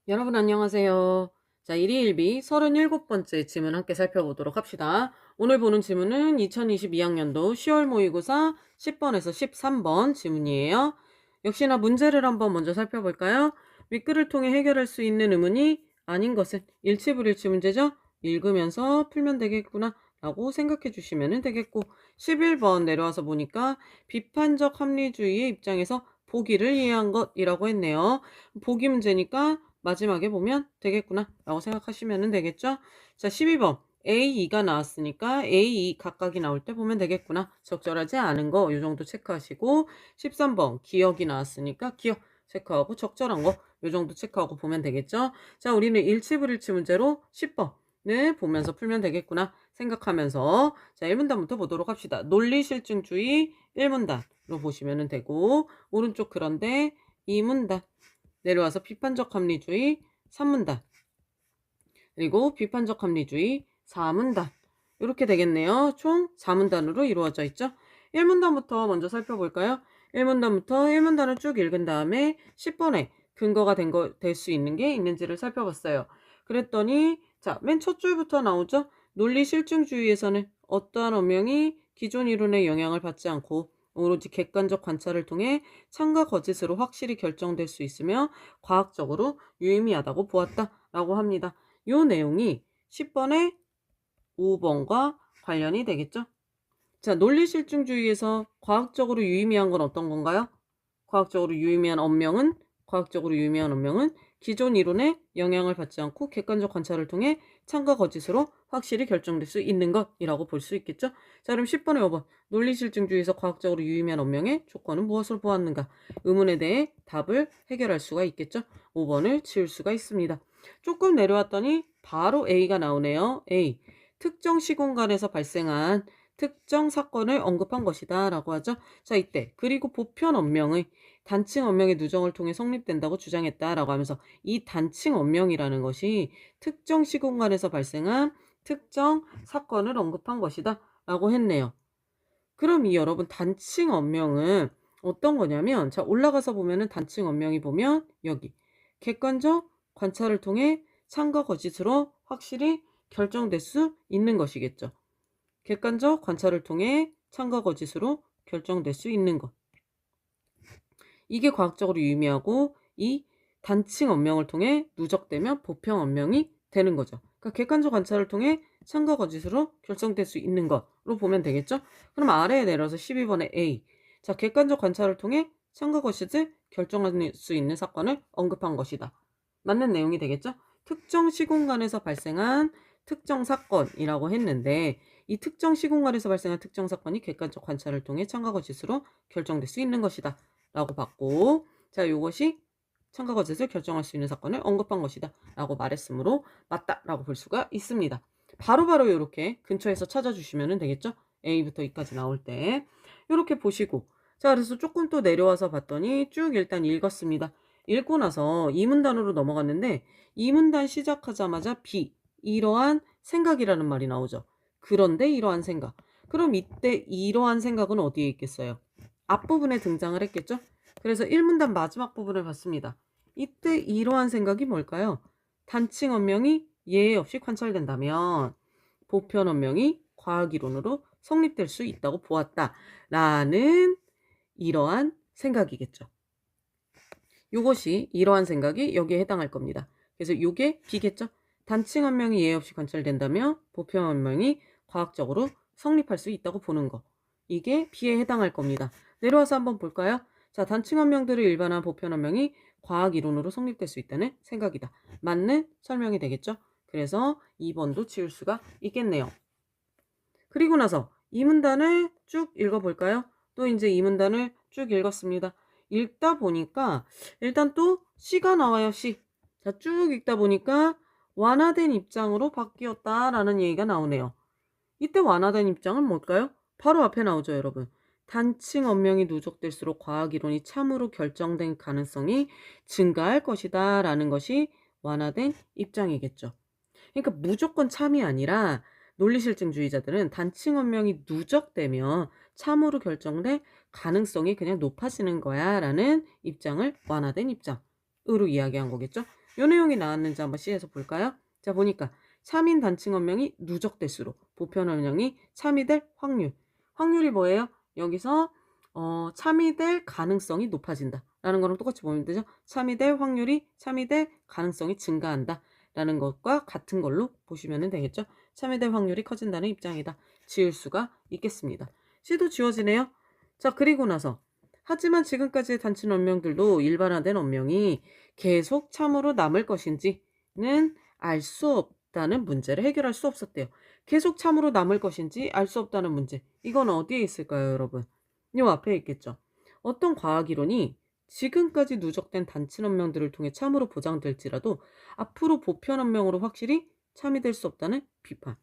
여러분 안녕하세요. 자, 일희일비 37번째 지문 함께 살펴보도록 합시다. 오늘 보는 지문은 2022학년도 10월 모의고사 10번에서 13번 지문이에요. 역시나 문제를 한번 먼저 살펴볼까요? 윗글을 통해 해결할 수 있는 의문이 아닌 것은 일치불일치 문제죠? 읽으면서 풀면 되겠구나 라고 생각해 주시면 되겠고, 11번 내려와서 보니까 비판적 합리주의의 입장에서 보기를 이해한 것이라고 했네요. 보기 문제니까 마지막에 보면 되겠구나 라고 생각하시면 되겠죠. 자, 12번 A2가 나왔으니까 A2 각각이 나올 때 보면 되겠구나. 적절하지 않은 거 요 정도 체크하시고, 13번 기억이 나왔으니까 기억 체크하고, 적절한 거 요 정도 체크하고 보면 되겠죠. 자, 우리는 일치불일치 문제로 10번을 보면서 풀면 되겠구나 생각하면서, 자, 1문단부터 보도록 합시다. 논리실증주의 1문단으로 보시면 되고, 오른쪽 그런데 2문단 내려와서 비판적 합리주의 3문단, 그리고 비판적 합리주의 4문단, 이렇게 되겠네요. 총 4문단으로 이루어져 있죠. 1문단부터 먼저 살펴볼까요? 1문단을 쭉 읽은 다음에 10번에 근거가 될 수 있는 게 있는지를 살펴봤어요. 그랬더니 자, 맨 첫 줄부터 나오죠. 논리 실증주의에서는 어떠한 언명이 기존 이론의 영향을 받지 않고 오로지 객관적 관찰을 통해 참과 거짓으로 확실히 결정될 수 있으며 과학적으로 유의미하다고 보았다라고 합니다. 이 내용이 10번의 5번과 관련이 되겠죠. 자, 논리실증주의에서 과학적으로 유의미한 건 어떤 건가요? 과학적으로 유의미한 언명은 기존 이론에 영향을 받지 않고 객관적 관찰을 통해 참과 거짓으로 확실히 결정될 수 있는 것이라고 볼 수 있겠죠. 자, 그럼 10번에 5번 논리실증주의에서 과학적으로 유의미한 언명의 조건은 무엇으로 보았는가? 의문에 대해 답을 해결할 수가 있겠죠. 5번을 지울 수가 있습니다. 조금 내려왔더니 바로 A가 나오네요. A. 특정 시공간에서 발생한 특정 사건을 언급한 것이다 라고 하죠. 자, 이때 그리고 보편 언명의 단칭 언명의 누정을 통해 성립된다고 주장했다라고 하면서, 이 단칭 언명이라는 것이 특정 시공간에서 발생한 특정 사건을 언급한 것이다 라고 했네요. 그럼 이 여러분 단칭 언명은 어떤 거냐면, 자, 올라가서 보면은 단칭 언명이 보면 여기 객관적 관찰을 통해 참과 거짓으로 확실히 결정될 수 있는 것이겠죠. 객관적 관찰을 통해 참과 거짓으로 결정될 수 있는 것. 이게 과학적으로 유의미하고, 이 단칭 언명을 통해 누적되면 보편 언명이 되는 거죠. 그러니까 객관적 관찰을 통해 참과 거짓으로 결정될 수 있는 것으로 보면 되겠죠. 그럼 아래에 내려서 12번의 A. 자, 객관적 관찰을 통해 참과 거짓을 결정할 수 있는 사건을 언급한 것이다. 맞는 내용이 되겠죠. 특정 시공간에서 발생한 특정 사건이라고 했는데, 이 특정 시공간에서 발생한 특정 사건이 객관적 관찰을 통해 참과 거짓으로 결정될 수 있는 것이다 라고 봤고, 자, 이것이 참과 거짓을 결정할 수 있는 사건을 언급한 것이다 라고 말했으므로 맞다 라고 볼 수가 있습니다. 바로바로 이렇게 근처에서 찾아주시면 되겠죠. A부터 E까지 나올 때 이렇게 보시고, 자, 그래서 조금 또 내려와서 봤더니 쭉 일단 읽었습니다. 읽고 나서 2문단으로 넘어갔는데, 2문단 시작하자마자 B, 이러한 생각이라는 말이 나오죠. 그런데 이러한 생각. 그럼 이때 이러한 생각은 어디에 있겠어요? 앞부분에 등장을 했겠죠? 그래서 1문단 마지막 부분을 봤습니다. 이때 이러한 생각이 뭘까요? 단칭 언명이 예외 없이 관찰된다면 보편 언명이 과학이론으로 성립될 수 있다고 보았다라는 이러한 생각이겠죠. 요것이 이러한 생각이 여기에 해당할 겁니다. 그래서 요게 B겠죠? 단칭 언명이 예외 없이 관찰된다면 보편 언명이 과학적으로 성립할 수 있다고 보는 거. 이게 B에 해당할 겁니다. 내려와서 한번 볼까요? 자, 단칭 언명들을 일반화한 보편 언명이 과학 이론으로 성립될 수 있다는 생각이다. 맞는 설명이 되겠죠? 그래서 2번도 지울 수가 있겠네요. 그리고 나서 이 문단을 쭉 읽어볼까요? 또 이제 이 문단을 쭉 읽었습니다. 읽다 보니까 일단 또 C가 나와요. C. 자, 쭉 읽다 보니까 완화된 입장으로 바뀌었다라는 얘기가 나오네요. 이때 완화된 입장은 뭘까요? 바로 앞에 나오죠, 여러분. 단칭 언명이 누적될수록 과학이론이 참으로 결정된 가능성이 증가할 것이다 라는 것이 완화된 입장이겠죠. 그러니까 무조건 참이 아니라 논리실증주의자들은 단칭 언명이 누적되면 참으로 결정될 가능성이 그냥 높아지는 거야 라는 입장을 완화된 입장으로 이야기한 거겠죠. 요 내용이 나왔는지 한번 C에서 볼까요? 자, 보니까 3인 단층 언명이 누적될수록 보편 언명이 참이 될 확률. 확률이 뭐예요? 여기서 참이 될 가능성이 높아진다 라는 거랑 똑같이 보면 되죠. 참이 될 확률이 참이 될 가능성이 증가한다 라는 것과 같은 걸로 보시면 되겠죠. 참이 될 확률이 커진다는 입장이다. 지울 수가 있겠습니다. C도 지워지네요. 자, 그리고 나서 하지만 지금까지의 단층 언명들도 일반화된 언명이 계속 참으로 남을 것인지는 알 수 없다는 문제를 해결할 수 없었대요. 계속 참으로 남을 것인지 알 수 없다는 문제. 이건 어디에 있을까요, 여러분? 요 앞에 있겠죠. 어떤 과학이론이 지금까지 누적된 단층 언명들을 통해 참으로 보장될지라도 앞으로 보편 언명으로 확실히 참이 될 수 없다는 비판.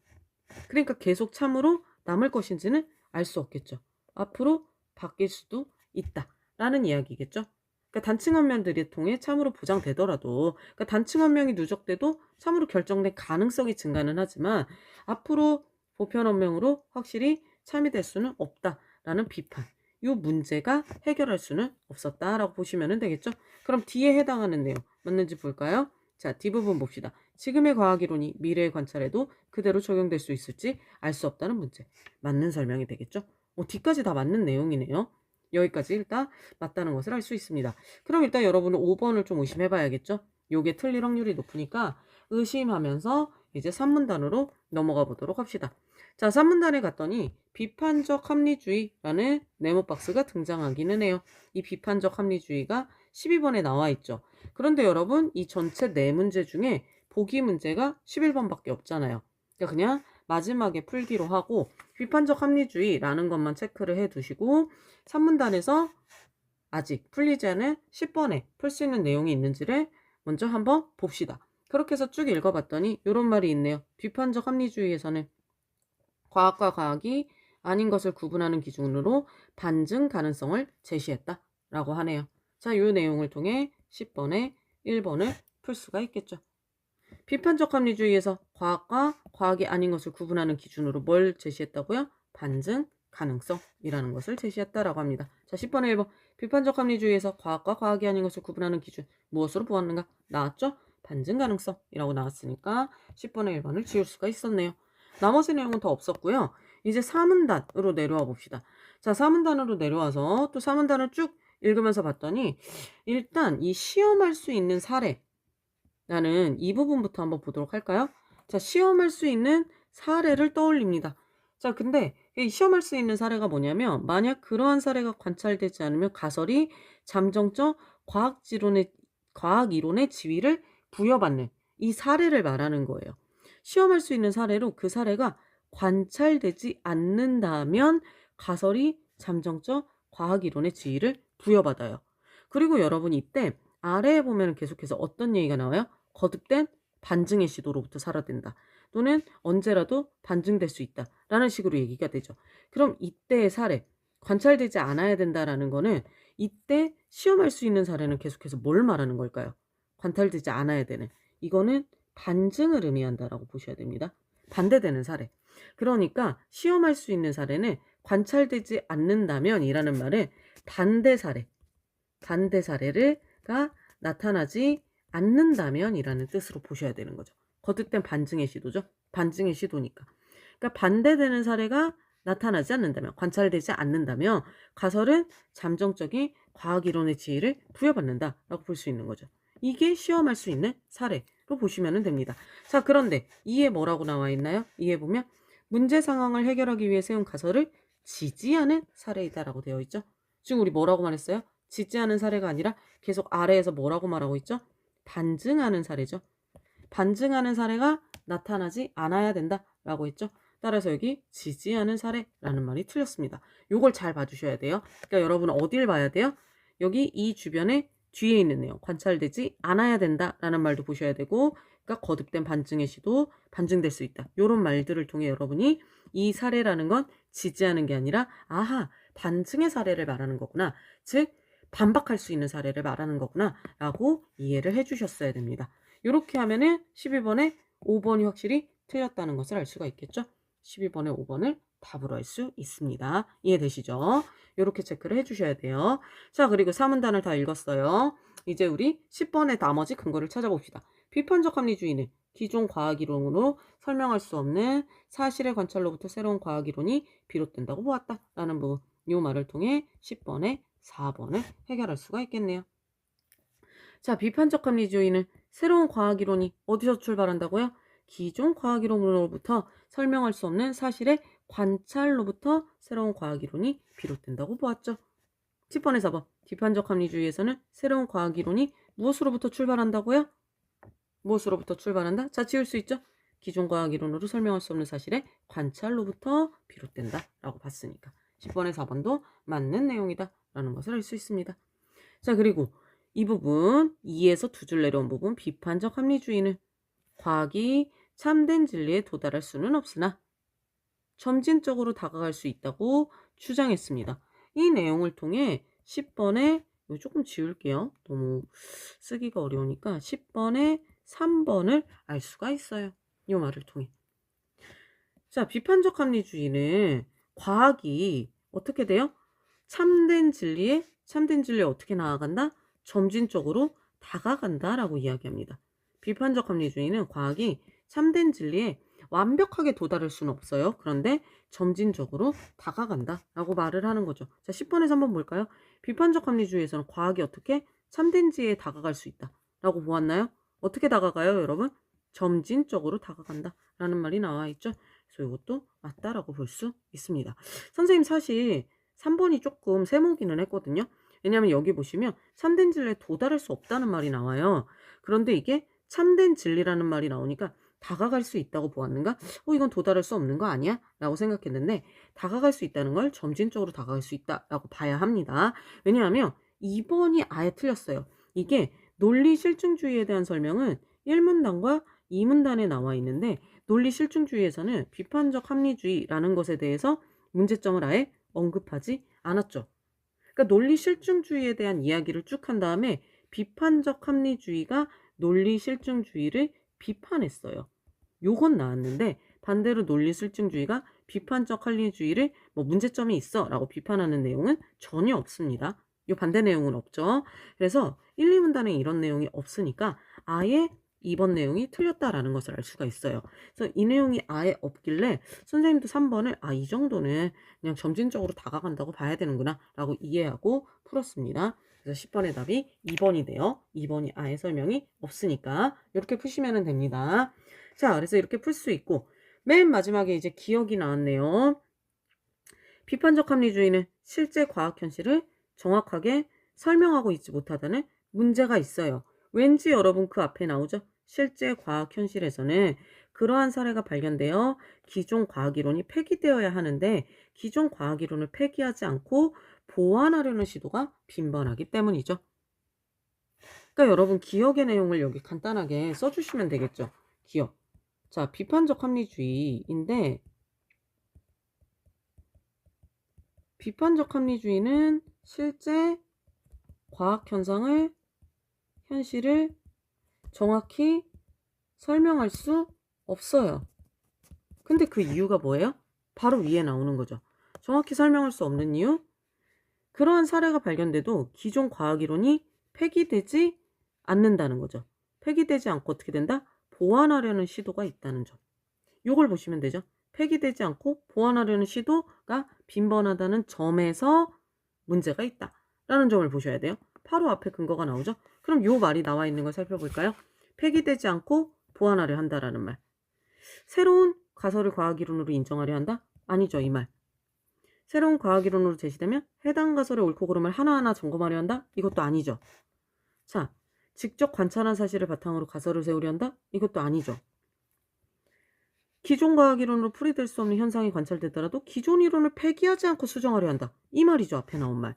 그러니까 계속 참으로 남을 것인지는 알 수 없겠죠. 앞으로 바뀔 수도 있다라는 이야기겠죠. 그러니까 단층 언명들이 통해 참으로 보장되더라도, 그러니까 단층 언명이 누적돼도 참으로 결정된 가능성이 증가는 하지만 앞으로 보편 언명으로 확실히 참이 될 수는 없다라는 비판. 이 문제가 해결할 수는 없었다라고 보시면 되겠죠. 그럼 D에 해당하는 내용 맞는지 볼까요? 자, D부분 봅시다. 지금의 과학이론이 미래의 관찰에도 그대로 적용될 수 있을지 알 수 없다는 문제. 맞는 설명이 되겠죠. D까지 다 맞는 내용이네요. 여기까지 일단 맞다는 것을 알 수 있습니다. 그럼 일단 여러분은 5번을 좀 의심해 봐야겠죠. 요게 틀릴 확률이 높으니까 의심하면서 이제 3문단으로 넘어가 보도록 합시다. 자, 3문단에 갔더니 비판적 합리주의라는 네모박스가 등장하기는 해요. 이 비판적 합리주의가 12번에 나와 있죠. 그런데 여러분, 이 전체 4문제 중에 보기 문제가 11번밖에 없잖아요. 그러니까 그냥 마지막에 풀기로 하고 비판적 합리주의라는 것만 체크를 해 두시고 3문단에서 아직 풀리지 않은 10번에 풀 수 있는 내용이 있는지를 먼저 한번 봅시다. 그렇게 해서 쭉 읽어봤더니 이런 말이 있네요. 비판적 합리주의에서는 과학과 과학이 아닌 것을 구분하는 기준으로 반증 가능성을 제시했다라고 하네요. 자, 이 내용을 통해 10번에 1번을 풀 수가 있겠죠. 비판적 합리주의에서 과학과 과학이 아닌 것을 구분하는 기준으로 뭘 제시했다고요? 반증 가능성이라는 것을 제시했다라고 합니다. 자, 10번에 1번. 비판적 합리주의에서 과학과 과학이 아닌 것을 구분하는 기준 무엇으로 보았는가? 나왔죠? 반증 가능성이라고 나왔으니까 10번에 1번을 지울 수가 있었네요. 나머지 내용은 더 없었고요. 이제 4문단으로 내려와 봅시다. 자, 4문단으로 내려와서 또 4문단을 쭉 읽으면서 봤더니 일단 이 시험할 수 있는 사례 라는 이 부분부터 한번 보도록 할까요? 자, 시험할 수 있는 사례를 떠올립니다. 자, 근데 이 시험할 수 있는 사례가 뭐냐면 만약 그러한 사례가 관찰되지 않으면 가설이 잠정적 과학이론의 지위를 부여받는 이 사례를 말하는 거예요. 시험할 수 있는 사례로 그 사례가 관찰되지 않는다면 가설이 잠정적 과학이론의 지위를 부여받아요. 그리고 여러분 이때 아래에 보면 계속해서 어떤 얘기가 나와요? 거듭된 반증의 시도로부터 살아된다. 또는 언제라도 반증될 수 있다. 라는 식으로 얘기가 되죠. 그럼 이때의 사례, 관찰되지 않아야 된다라는 거는 이때 시험할 수 있는 사례는 계속해서 뭘 말하는 걸까요? 관찰되지 않아야 되는. 이거는 반증을 의미한다라고 보셔야 됩니다. 반대되는 사례. 그러니까 시험할 수 있는 사례는 관찰되지 않는다면 이라는 말은 반대 사례가 나타나지 않는다면 이라는 뜻으로 보셔야 되는 거죠. 거듭된 반증의 시도죠. 반증의 시도니까. 그러니까 반대되는 사례가 나타나지 않는다면, 관찰되지 않는다면 가설은 잠정적인 과학이론의 지위를 부여받는다라고 볼 수 있는 거죠. 이게 시험할 수 있는 사례로 보시면 됩니다. 자, 그런데 이에 뭐라고 나와 있나요? 이에 보면 문제 상황을 해결하기 위해 세운 가설을 지지하는 사례이다라고 되어 있죠. 지금 우리 뭐라고 말했어요? 지지하는 사례가 아니라 계속 아래에서 뭐라고 말하고 있죠? 반증하는 사례죠. 반증하는 사례가 나타나지 않아야 된다라고 했죠. 따라서 여기 지지하는 사례라는 말이 틀렸습니다. 요걸 잘 봐주셔야 돼요. 그러니까 여러분은 어딜 봐야 돼요? 여기 이 주변에 뒤에 있는 내용, 관찰되지 않아야 된다라는 말도 보셔야 되고, 그러니까 거듭된 반증의 시도, 반증될 수 있다. 요런 말들을 통해 여러분이 이 사례라는 건 지지하는 게 아니라 아하, 반증의 사례를 말하는 거구나. 즉 반박할 수 있는 사례를 말하는 거구나 라고 이해를 해주셨어야 됩니다. 이렇게 하면은 12번에 5번이 확실히 틀렸다는 것을 알 수가 있겠죠. 12번에 5번을 답으로 할 수 있습니다. 이해되시죠? 이렇게 체크를 해주셔야 돼요. 자, 그리고 3문단을 다 읽었어요. 이제 우리 10번의 나머지 근거를 찾아봅시다. 비판적 합리주의는 기존 과학이론으로 설명할 수 없는 사실의 관찰로부터 새로운 과학이론이 비롯된다고 보았다. 라는 부분, 이 말을 통해 10번에 4번을 해결할 수가 있겠네요. 자, 비판적 합리주의는 새로운 과학이론이 어디서 출발한다고요? 기존 과학이론으로부터 설명할 수 없는 사실의 관찰로부터 새로운 과학이론이 비롯된다고 보았죠. 10번에 4번, 비판적 합리주의에서는 새로운 과학이론이 무엇으로부터 출발한다고요? 무엇으로부터 출발한다? 자, 지울 수 있죠? 기존 과학이론으로 설명할 수 없는 사실의 관찰로부터 비롯된다 라고 봤으니까 10번에 4번도 맞는 내용이다 라는 것을 알 수 있습니다. 자, 그리고 이 부분 2에서 두 줄 내려온 부분, 비판적 합리주의는 과학이 참된 진리에 도달할 수는 없으나 점진적으로 다가갈 수 있다고 주장했습니다. 이 내용을 통해 10번에 조금 지울게요. 너무 쓰기가 어려우니까 10번에 3번을 알 수가 있어요. 이 말을 통해. 자, 비판적 합리주의는 과학이 어떻게 돼요? 참된 진리에 어떻게 나아간다? 점진적으로 다가간다라고 이야기합니다. 비판적 합리주의는 과학이 참된 진리에 완벽하게 도달할 수는 없어요. 그런데 점진적으로 다가간다라고 말을 하는 거죠. 자, 10번에서 한번 볼까요? 비판적 합리주의에서는 과학이 어떻게 참된 진리에 다가갈 수 있다라고 보았나요? 어떻게 다가가요, 여러분? 점진적으로 다가간다라는 말이 나와 있죠. 그래서 이것도 맞다라고 볼 수 있습니다. 선생님 사실 3번이 조금 세모기는 했거든요. 왜냐하면 여기 보시면 참된 진리에 도달할 수 없다는 말이 나와요. 그런데 이게 참된 진리라는 말이 나오니까 다가갈 수 있다고 보았는가? 이건 도달할 수 없는 거 아니야? 라고 생각했는데 다가갈 수 있다는 걸 점진적으로 다가갈 수 있다라고 봐야 합니다. 왜냐하면 2번이 아예 틀렸어요. 이게 논리 실증주의에 대한 설명은 1문단과 2문단에 나와 있는데 논리 실증주의에서는 비판적 합리주의라는 것에 대해서 문제점을 아예 언급하지 않았죠. 그러니까 논리 실증주의에 대한 이야기를 쭉 한 다음에 비판적 합리주의가 논리 실증주의를 비판했어요. 요건 나왔는데 반대로 논리 실증주의가 비판적 합리주의를 문제점이 있어 라고 비판하는 내용은 전혀 없습니다. 요 반대 내용은 없죠. 그래서 1, 2문단에 이런 내용이 없으니까 아예 2번 내용이 틀렸다라는 것을 알 수가 있어요. 그래서 이 내용이 아예 없길래 선생님도 3번을 이 정도는 그냥 점진적으로 다가간다고 봐야 되는구나 라고 이해하고 풀었습니다. 그래서 10번의 답이 2번이 돼요. 2번이 아예 설명이 없으니까 이렇게 푸시면 됩니다. 자, 그래서 이렇게 풀 수 있고 맨 마지막에 이제 기억이 나왔네요. 비판적 합리주의는 실제 과학 현실을 정확하게 설명하고 있지 못하다는 문제가 있어요. 왠지 여러분 그 앞에 나오죠? 실제 과학 현실에서는 그러한 사례가 발견되어 기존 과학이론이 폐기되어야 하는데 기존 과학이론을 폐기하지 않고 보완하려는 시도가 빈번하기 때문이죠. 그러니까 여러분 기억의 내용을 여기 간단하게 써주시면 되겠죠. 기억. 자, 비판적 합리주의인데 비판적 합리주의는 실제 과학 현실을 정확히 설명할 수 없어요. 근데 그 이유가 뭐예요? 바로 위에 나오는 거죠. 정확히 설명할 수 없는 이유? 그러한 사례가 발견돼도 기존 과학이론이 폐기되지 않는다는 거죠. 폐기되지 않고 어떻게 된다? 보완하려는 시도가 있다는 점. 요걸 보시면 되죠. 폐기되지 않고 보완하려는 시도가 빈번하다는 점에서 문제가 있다라는 점을 보셔야 돼요. 바로 앞에 근거가 나오죠. 그럼 요 말이 나와 있는 걸 살펴볼까요? 폐기되지 않고 보완하려 한다라는 말. 새로운 가설을 과학이론으로 인정하려 한다? 아니죠, 이 말. 새로운 과학이론으로 제시되면 해당 가설의 옳고 그름을 하나하나 점검하려 한다? 이것도 아니죠. 자, 직접 관찰한 사실을 바탕으로 가설을 세우려 한다? 이것도 아니죠. 기존 과학이론으로 풀이될 수 없는 현상이 관찰되더라도 기존 이론을 폐기하지 않고 수정하려 한다. 이 말이죠, 앞에 나온 말.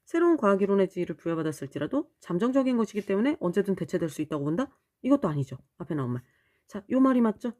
새로운 과학이론의 지위를 부여받았을지라도 잠정적인 것이기 때문에 언제든 대체될 수 있다고 본다? 이것도 아니죠, 앞에 나온 말. 자, 요 말이 맞죠?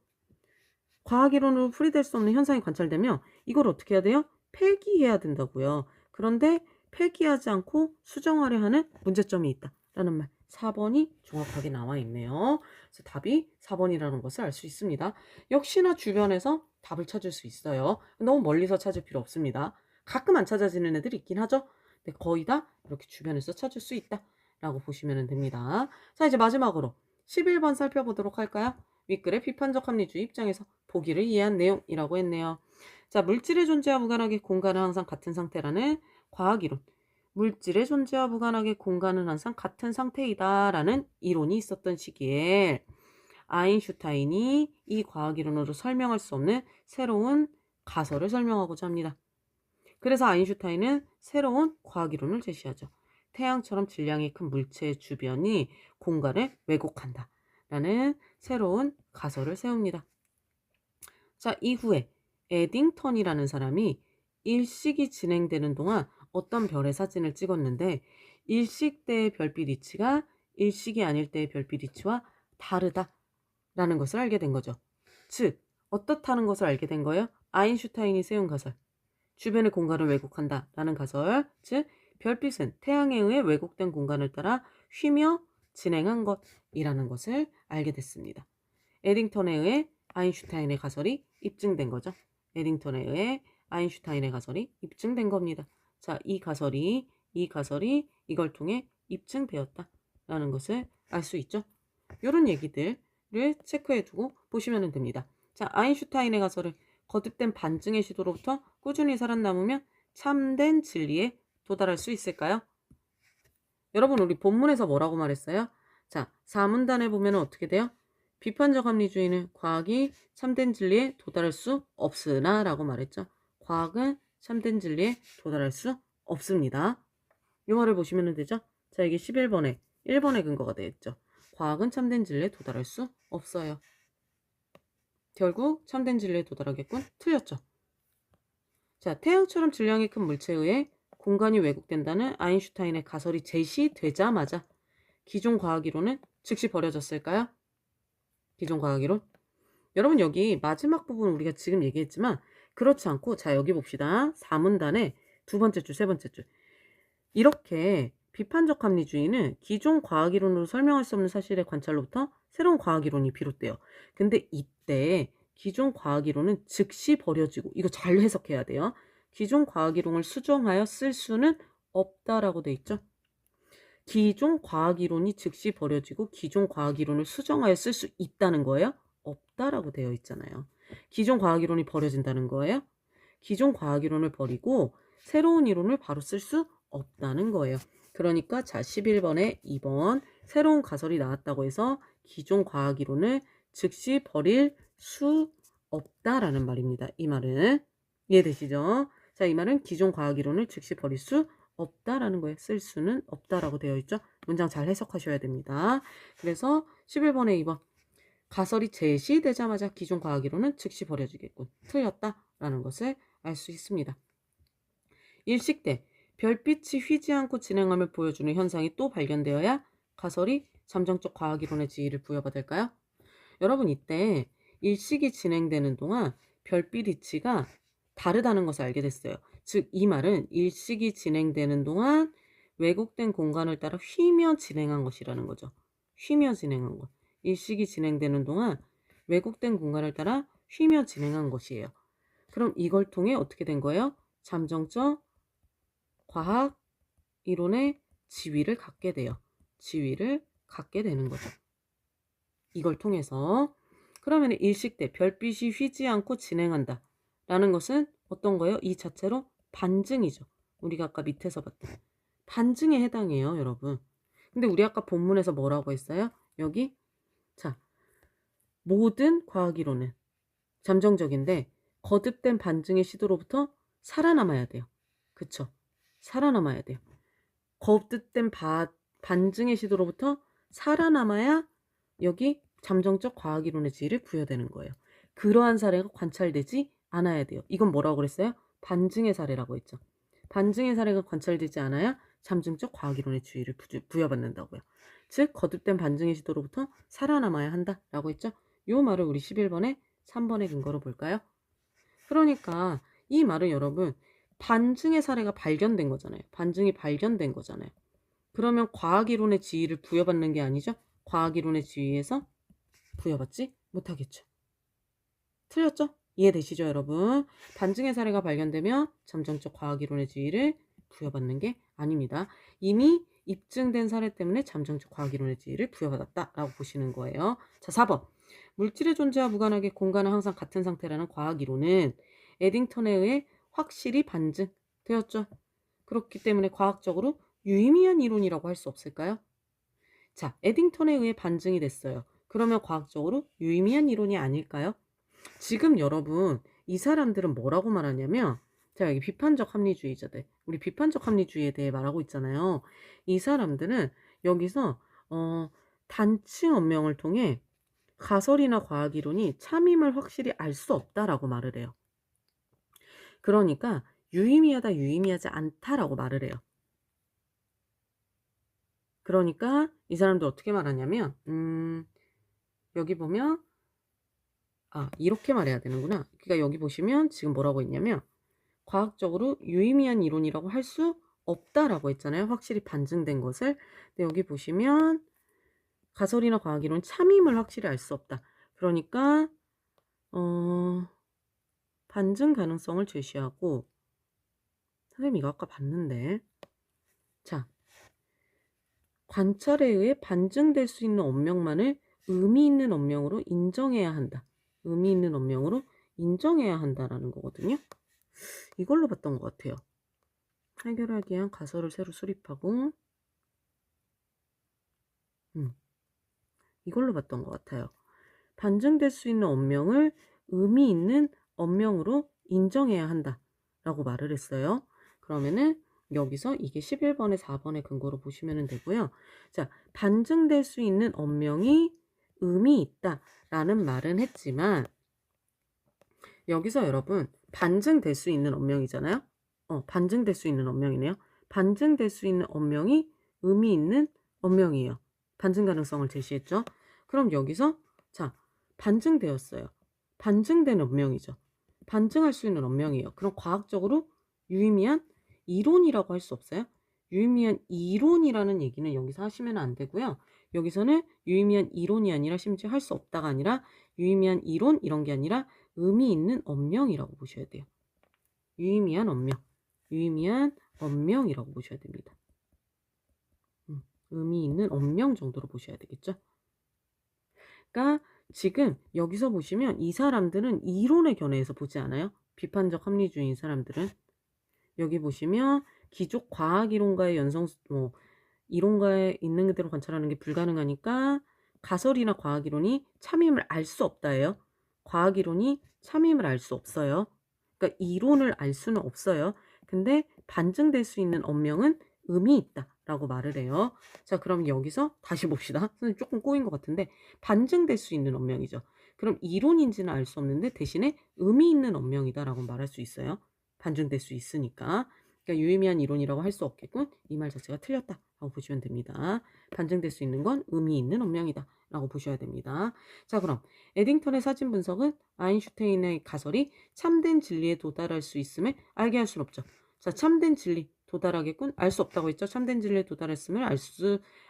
과학이론으로 풀이될 수 없는 현상이 관찰되면 이걸 어떻게 해야 돼요? 폐기해야 된다고요. 그런데 폐기하지 않고 수정하려 하는 문제점이 있다라는 말 4번이 정확하게 나와 있네요. 그래서 답이 4번이라는 것을 알 수 있습니다. 역시나 주변에서 답을 찾을 수 있어요. 너무 멀리서 찾을 필요 없습니다. 가끔 안 찾아지는 애들이 있긴 하죠. 근데 거의 다 이렇게 주변에서 찾을 수 있다라고 보시면 됩니다. 자, 이제 마지막으로 11번 살펴보도록 할까요? 윗글의 비판적 합리주의 입장에서 보기를 이해한 내용이라고 했네요. 자, 물질의 존재와 무관하게 공간은 항상 같은 상태라는 과학이론. 물질의 존재와 무관하게 공간은 항상 같은 상태이다라는 이론이 있었던 시기에 아인슈타인이 이 과학이론으로 설명할 수 없는 새로운 가설을 설명하고자 합니다. 그래서 아인슈타인은 새로운 과학이론을 제시하죠. 태양처럼 질량이 큰 물체의 주변이 공간을 왜곡한다 라는 새로운 가설을 세웁니다. 자, 이후에 에딩턴이라는 사람이 일식이 진행되는 동안 어떤 별의 사진을 찍었는데 일식 때의 별빛 위치가 일식이 아닐 때의 별빛 위치와 다르다라는 것을 알게 된 거죠. 즉, 어떻다는 것을 알게 된 거예요? 아인슈타인이 세운 가설. 주변의 공간을 왜곡한다라는 가설. 즉, 별빛은 태양에 의해 왜곡된 공간을 따라 휘며 진행한 것이라는 것을 알게 됐습니다. 에딩턴에 의해 아인슈타인의 가설이 입증된 거죠. 에딩턴에 의해 아인슈타인의 가설이 입증된 겁니다. 자, 이 가설이 이걸 통해 입증되었다라는 것을 알 수 있죠. 이런 얘기들을 체크해두고 보시면 됩니다. 자, 아인슈타인의 가설을 거듭된 반증의 시도로부터 꾸준히 살아남으면 참된 진리에 도달할 수 있을까요? 여러분, 우리 본문에서 뭐라고 말했어요? 자, 4문단에 보면 어떻게 돼요? 비판적 합리주의는 과학이 참된 진리에 도달할 수 없으나 라고 말했죠. 과학은 참된 진리에 도달할 수 없습니다. 이 말을 보시면 되죠. 자, 이게 11번에 1번의 근거가 되겠죠. 과학은 참된 진리에 도달할 수 없어요. 결국 참된 진리에 도달하겠군? 틀렸죠. 자, 태양처럼 질량이 큰 물체에 의해 공간이 왜곡된다는 아인슈타인의 가설이 제시되자마자 기존 과학이론은 즉시 버려졌을까요? 기존 과학이론? 여러분, 여기 마지막 부분 우리가 지금 얘기했지만 그렇지 않고, 자, 여기 봅시다. 4문단의 두 번째 줄, 세 번째 줄. 이렇게 비판적 합리주의는 기존 과학이론으로 설명할 수 없는 사실의 관찰로부터 새로운 과학이론이 비롯돼요. 근데 이때 기존 과학이론은 즉시 버려지고, 이거 잘 해석해야 돼요. 기존 과학이론을 수정하여 쓸 수는 없다라고 돼 있죠. 기존 과학이론이 즉시 버려지고 기존 과학이론을 수정하여 쓸 수 있다는 거예요? 없다라고 되어 있잖아요. 기존 과학이론이 버려진다는 거예요? 기존 과학이론을 버리고 새로운 이론을 바로 쓸 수 없다는 거예요. 그러니까 자, 11번에 2번 새로운 가설이 나왔다고 해서 기존 과학이론을 즉시 버릴 수 없다라는 말입니다. 이 말은 이해되시죠? 자, 이 말은 기존 과학이론을 즉시 버릴 수 없다라는 거예요. 쓸 수는 없다라고 되어 있죠. 문장 잘 해석하셔야 됩니다. 그래서 11번에 2번 가설이 제시되자마자 기존 과학이론은 즉시 버려지겠군. 틀렸다라는 것을 알 수 있습니다. 일식 때 별빛이 휘지 않고 진행함을 보여주는 현상이 또 발견되어야 가설이 잠정적 과학이론의 지위를 부여받을까요? 여러분, 이때 일식이 진행되는 동안 별빛 위치가 다르다는 것을 알게 됐어요. 즉, 이 말은 일식이 진행되는 동안 왜곡된 공간을 따라 휘며 진행한 것이라는 거죠. 휘며 진행한 것. 일식이 진행되는 동안 왜곡된 공간을 따라 휘며 진행한 것이에요. 그럼 이걸 통해 어떻게 된 거예요? 잠정적 과학 이론의 지위를 갖게 돼요. 지위를 갖게 되는 거죠. 이걸 통해서. 그러면 일식 때 별빛이 휘지 않고 진행한다 라는 것은 어떤 거예요? 이 자체로 반증이죠. 우리가 아까 밑에서 봤던 반증에 해당해요, 여러분. 근데 우리 아까 본문에서 뭐라고 했어요? 여기 자, 모든 과학이론은 잠정적인데 거듭된 반증의 시도로부터 살아남아야 돼요. 그쵸? 살아남아야 돼요. 거듭된 반증의 시도로부터 살아남아야 여기 잠정적 과학이론의 지위를 부여되는 거예요. 그러한 사례가 관찰되지 않아야 돼요. 이건 뭐라고 그랬어요? 반증의 사례라고 했죠. 반증의 사례가 관찰되지 않아야 잠정적 과학이론의 지위를 부여받는다고요. 즉, 거듭된 반증의 시도로부터 살아남아야 한다라고 했죠. 이 말을 우리 11번에 3번의 근거로 볼까요? 그러니까 이 말은 여러분 반증의 사례가 발견된 거잖아요. 반증이 발견된 거잖아요. 그러면 과학이론의 지위를 부여받는 게 아니죠? 과학이론의 지위에서 부여받지 못하겠죠. 틀렸죠? 이해되시죠, 여러분? 반증의 사례가 발견되면 잠정적 과학이론의 지위를 부여받는 게 아닙니다. 이미 입증된 사례 때문에 잠정적 과학이론의 지위를 부여받았다라고 보시는 거예요. 자, 4번. 물질의 존재와 무관하게 공간은 항상 같은 상태라는 과학이론은 에딩턴에 의해 확실히 반증되었죠. 그렇기 때문에 과학적으로 유의미한 이론이라고 할 수 없을까요? 자, 에딩턴에 의해 반증이 됐어요. 그러면 과학적으로 유의미한 이론이 아닐까요? 지금 여러분, 이 사람들은 뭐라고 말하냐면, 자, 여기 비판적 합리주의자들, 우리 비판적 합리주의에 대해 말하고 있잖아요. 이 사람들은 여기서 단층 언명을 통해 가설이나 과학이론이 참임을 확실히 알 수 없다라고 말을 해요. 그러니까 유의미하다, 유의미하지 않다라고 말을 해요. 그러니까 이 사람들 어떻게 말하냐면 여기 보면 이렇게 말해야 되는구나. 그러니까 여기 보시면 지금 뭐라고 했냐면 과학적으로 유의미한 이론이라고 할 수 없다라고 했잖아요. 확실히 반증된 것을. 근데 여기 보시면 가설이나 과학이론 참임을 확실히 알 수 없다. 그러니까 반증 가능성을 제시하고, 선생님 이거 아까 봤는데, 자, 관찰에 의해 반증될 수 있는 언명만을 의미 있는 언명으로 인정해야 한다. 의미 있는 언명으로 인정해야 한다라는 거거든요. 이걸로 봤던 것 같아요. 해결하기 위한 가설을 새로 수립하고, 이걸로 봤던 것 같아요. 반증될 수 있는 언명을 의미 있는 언명으로 인정해야 한다라고 말을 했어요. 그러면은 여기서 이게 11번에 4번의 근거로 보시면 되고요. 자, 반증될 수 있는 언명이 의미 있다라는 말은 했지만 여기서 여러분 반증될 수 있는 언명이잖아요. 반증될 수 있는 언명이네요. 반증될 수 있는 언명이 의미 있는 언명이에요. 반증 가능성을 제시했죠. 그럼 여기서 자, 반증되었어요. 반증된 언명이죠. 반증할 수 있는 언명이에요. 그럼 과학적으로 유의미한 이론이라고 할 수 없어요? 유의미한 이론이라는 얘기는 여기서 하시면 안 되고요. 여기서는 유의미한 이론이 아니라 심지어 할 수 없다가 아니라 유의미한 이론 이런 게 아니라 의미 있는 언명이라고 보셔야 돼요. 유의미한 언명. 유의미한 언명이라고 보셔야 됩니다. 의미 있는 언명 정도로 보셔야 되겠죠. 그러니까 지금 여기서 보시면 이 사람들은 이론의 견해에서 보지 않아요? 비판적 합리주의인 사람들은. 여기 보시면 기존 과학이론과의 이론과에 있는 그대로 관찰하는 게 불가능하니까 가설이나 과학이론이 참임을 알 수 없다예요. 과학이론이 참임을 알 수 없어요. 그러니까 이론을 알 수는 없어요. 근데 반증될 수 있는 언명은 의미 있다라고 말을 해요. 자, 그럼 여기서 다시 봅시다. 선생님 조금 꼬인 것 같은데 반증될 수 있는 언명이죠. 그럼 이론인지는 알 수 없는데 대신에 의미 있는 언명이다라고 말할 수 있어요. 반증될 수 있으니까. 그러니까 유의미한 이론이라고 할 수 없겠군. 이 말 자체가 틀렸다 라고 보시면 됩니다. 반증될 수 있는 건 의미 있는 언명이다 라고 보셔야 됩니다. 자, 그럼 에딩턴의 사진 분석은 아인슈타인의 가설이 참된 진리에 도달할 수 있음을 알게 할 수는 없죠. 자, 참된 진리 도달하겠군? 알 수 없다고 했죠. 참된 진리에 도달했음을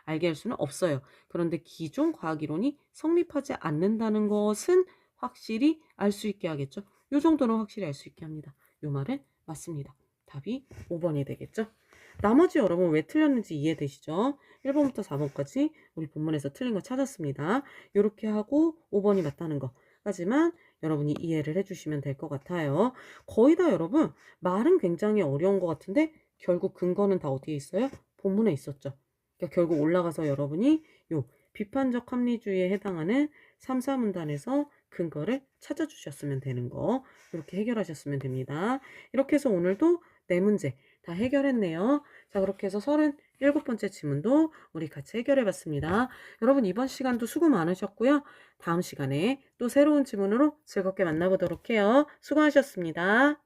알게 할 수는 없어요. 그런데 기존 과학이론이 성립하지 않는다는 것은 확실히 알 수 있게 하겠죠. 요 정도는 확실히 알 수 있게 합니다. 요 말은 맞습니다. 답이 5번이 되겠죠. 나머지 여러분 왜 틀렸는지 이해되시죠? 1번부터 4번까지 우리 본문에서 틀린 거 찾았습니다. 이렇게 하고 5번이 맞다는 거. 하지만 여러분이 이해를 해주시면 될 것 같아요. 거의 다 여러분 말은 굉장히 어려운 것 같은데 결국 근거는 다 어디에 있어요? 본문에 있었죠. 그러니까 결국 올라가서 여러분이 요 비판적 합리주의에 해당하는 3, 4문단에서 근거를 찾아주셨으면 되는 거 이렇게 해결하셨으면 됩니다. 이렇게 해서 오늘도 4문제 다 해결했네요. 자, 그렇게 해서 37번째 지문도 우리 같이 해결해봤습니다. 여러분 이번 시간도 수고 많으셨고요. 다음 시간에 또 새로운 지문으로 즐겁게 만나보도록 해요. 수고하셨습니다.